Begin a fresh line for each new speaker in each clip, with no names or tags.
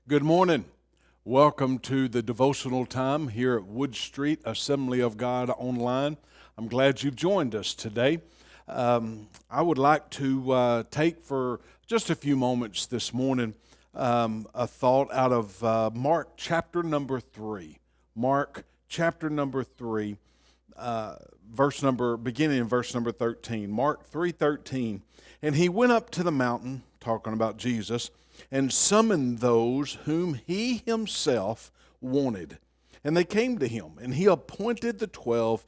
Good morning. Welcome to the devotional time here at Wood Street Assembly of God online. I'm glad you've joined us today. I would like to take for just a few moments this morning a thought out of Mark chapter number 3. Mark chapter number 3, beginning in verse number 13. Mark 3:13. And he went up to the mountain, talking about Jesus, and summoned those whom he himself wanted. And they came to him, and he appointed the 12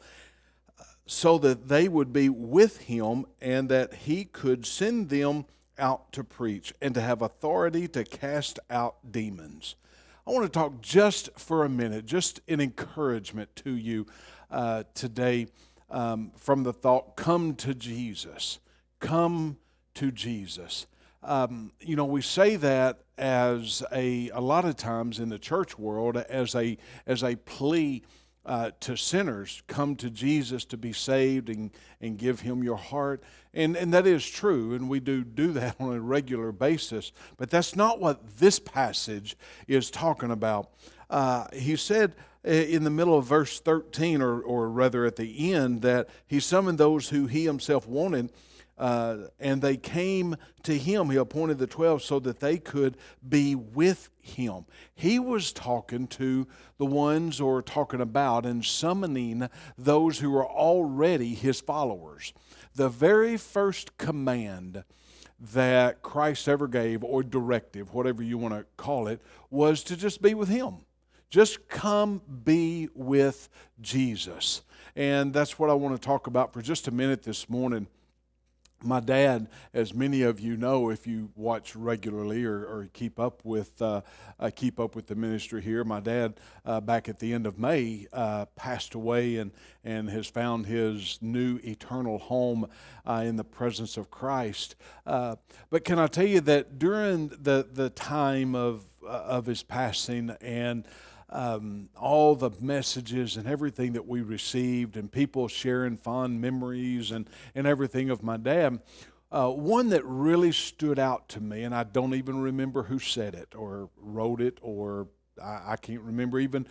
so that they would be with him and that he could send them out to preach and to have authority to cast out demons. I want to talk just for a minute, just an encouragement to you today from the thought, come to Jesus. Come to Jesus. We say that as a lot of times in the church world as a plea to sinners, come to Jesus to be saved and give him your heart. And that is true, and we do that on a regular basis. But that's not what this passage is talking about. He said in the middle of verse 13, or rather at the end, that he summoned those who he himself wanted, and they came to him. He appointed the 12 so that they could be with him. He was talking to the ones, or talking about and summoning those who were already his followers. The very first command that Christ ever gave, or directive, whatever you want to call it, was to just be with him. Just come be with Jesus. And that's what I want to talk about for just a minute this morning. My dad, as many of you know, if you watch regularly or keep up with the ministry here, my dad back at the end of May passed away and has found his new eternal home in the presence of Christ. But can I tell you that during the time of his passing and all the messages and everything that we received and people sharing fond memories and everything of my dad, one that really stood out to me, and I don't even remember who said it or wrote it, or I can't remember even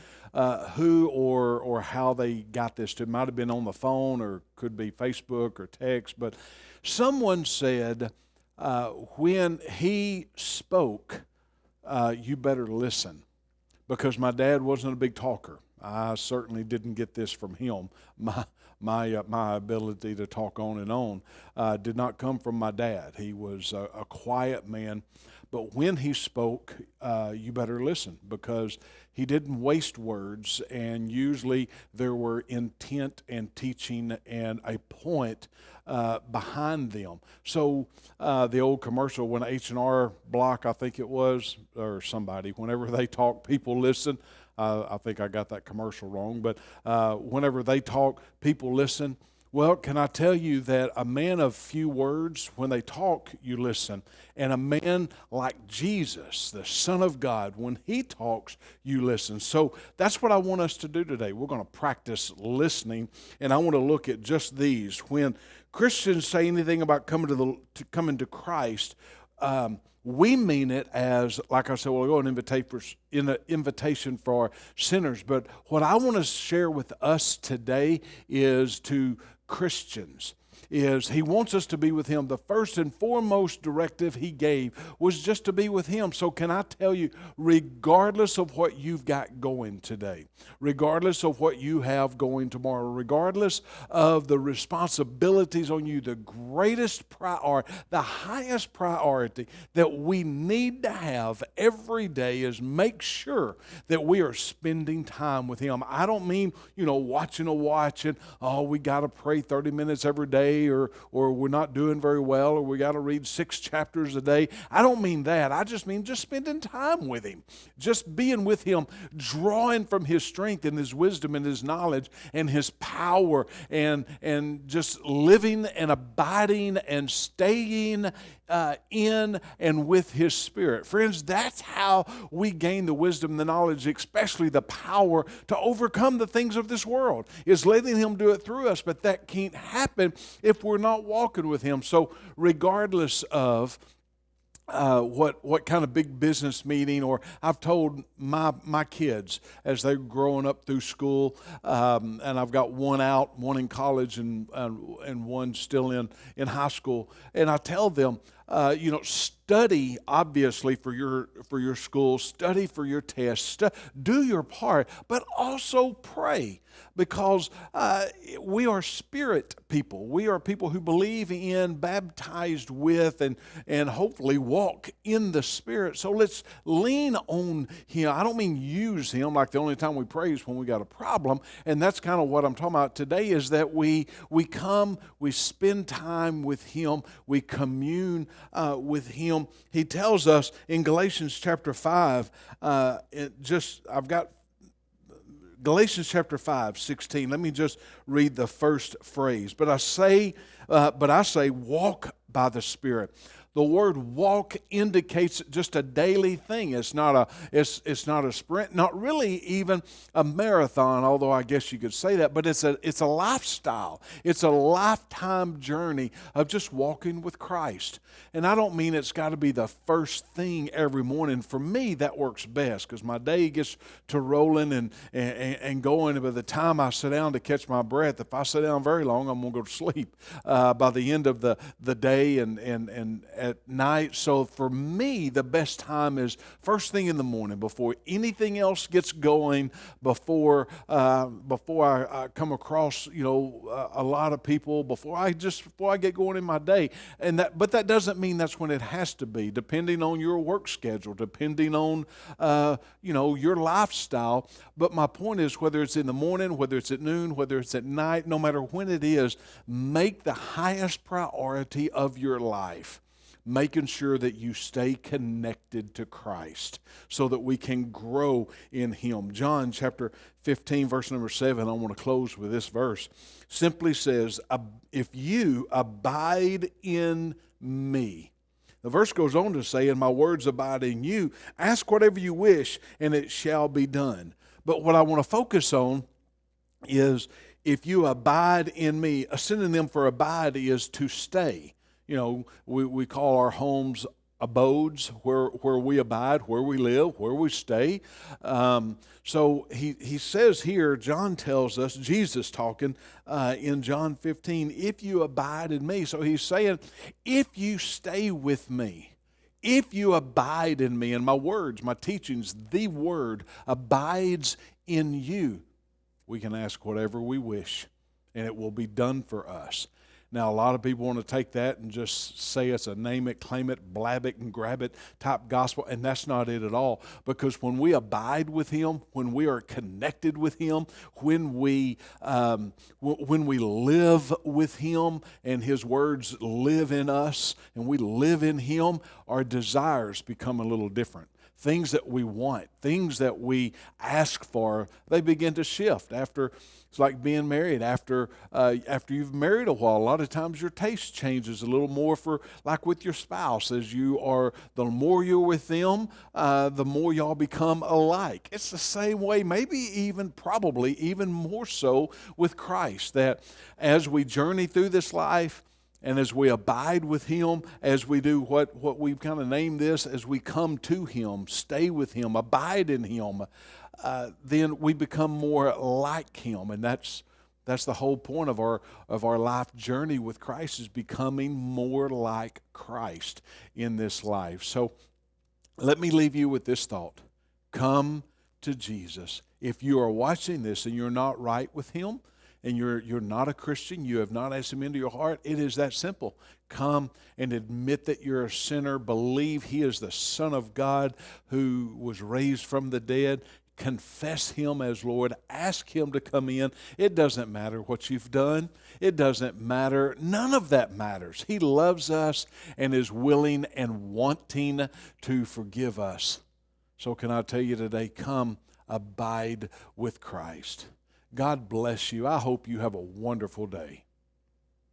who or how they got this to. It might have been on the phone, or could be Facebook or text, but someone said, when he spoke, you better listen. Because my dad wasn't a big talker. I certainly didn't get this from him. My ability to talk on and on did not come from my dad. He was a quiet man. But when he spoke, you better listen, because he didn't waste words, and usually there were intent and teaching and a point behind them. So the old commercial, when H&R Block, I think it was, or somebody, whenever they talk, people listen. I think I got that commercial wrong, but whenever they talk, people listen. Well, can I tell you that a man of few words, when they talk, you listen. And a man like Jesus, the Son of God, when he talks, you listen. So that's what I want us to do today. We're going to practice listening, and I want to look at just these. When Christians say anything about coming to Christ, we mean it as, like I said, an invitation for sinners. But what I want to share with us today is to Christians. He wants us to be with him. The first and foremost directive he gave was just to be with him. So can I tell you, regardless of what you've got going today, regardless of what you have going tomorrow, regardless of the responsibilities on you, the greatest priority, the highest priority that we need to have every day is make sure that we are spending time with him. I don't mean, watching a watch and, we got to pray 30 minutes every day, or we're not doing very well, or we got to read 6 chapters a day. I don't mean that. I just mean just spending time with him, just being with him, drawing from his strength and his wisdom and his knowledge and his power, and just living and abiding and staying in and with his Spirit. Friends, that's how we gain the wisdom, the knowledge, especially the power to overcome the things of this world, is letting him do it through us. But that can't happen if we're not walking with him. So regardless of what kind of big business meeting, or I've told my kids as they're growing up through school, and I've got one out, one in college, and one still in high school, and I tell them, study obviously for your school, study for your tests, do your part, but also pray. Because we are spirit people. We are people who believe in, baptized with, and hopefully walk in the Spirit. So let's lean on Him. I don't mean use Him like the only time we pray is when we got a problem. And that's kind of what I'm talking about today, is that we come, we spend time with Him, we commune with Him. He tells us in Galatians chapter 5, I've got Galatians chapter 5:16. Let me just read the first phrase. But I say, walk by the Spirit. The word walk indicates just a daily thing. It's not a sprint, not really even a marathon, although I guess you could say that, but it's a lifestyle. It's a lifetime journey of just walking with Christ. And I don't mean it's got to be the first thing every morning. For me, that works best because my day gets to rolling and going. And by the time I sit down to catch my breath, if I sit down very long, I'm going to go to sleep by the end of the day and at night. So for me, the best time is first thing in the morning, before anything else gets going, before I come across a lot of people, before I get going in my day. But that doesn't mean that's when it has to be, depending on your work schedule, depending on your lifestyle. But my point is, whether it's in the morning, whether it's at noon, whether it's at night, no matter when it is, make the highest priority of your life making sure that you stay connected to Christ so that we can grow in Him. John chapter 15, verse number 7, I want to close with this verse, simply says, if you abide in me. The verse goes on to say, and my words abide in you, ask whatever you wish, and it shall be done. But what I want to focus on is, if you abide in me, a synonym for abide is to stay. We call our homes abodes, where we abide, where we live, where we stay. So he says here, John tells us, Jesus talking in John 15, if you abide in me. So he's saying, if you stay with me, if you abide in me, and my words, my teachings, the word abides in you, we can ask whatever we wish, and it will be done for us. Now, a lot of people want to take that and just say it's a name it, claim it, blab it, and grab it type gospel, and that's not it at all. Because when we abide with Him, when we are connected with Him, when we live with Him and His words live in us and we live in Him, our desires become a little different. Things that we want, things that we ask for, they begin to shift. It's like being married. After you've married a while, a lot of times your taste changes a little more for, like with your spouse. The more you're with them, the more y'all become alike. It's the same way, probably even more so with Christ, that as we journey through this life, and as we abide with Him, as we do what we've kind of named this, as we come to Him, stay with Him, abide in Him, then we become more like Him. And that's the whole point of our life journey with Christ, is becoming more like Christ in this life. So let me leave you with this thought. Come to Jesus. If you are watching this and you're not right with Him, and you're not a Christian, you have not asked Him into your heart, it is that simple. Come and admit that you're a sinner. Believe He is the Son of God who was raised from the dead. Confess Him as Lord. Ask Him to come in. It doesn't matter what you've done. It doesn't matter. None of that matters. He loves us and is willing and wanting to forgive us. So can I tell you today, come abide with Christ. God bless you. I hope you have a wonderful day.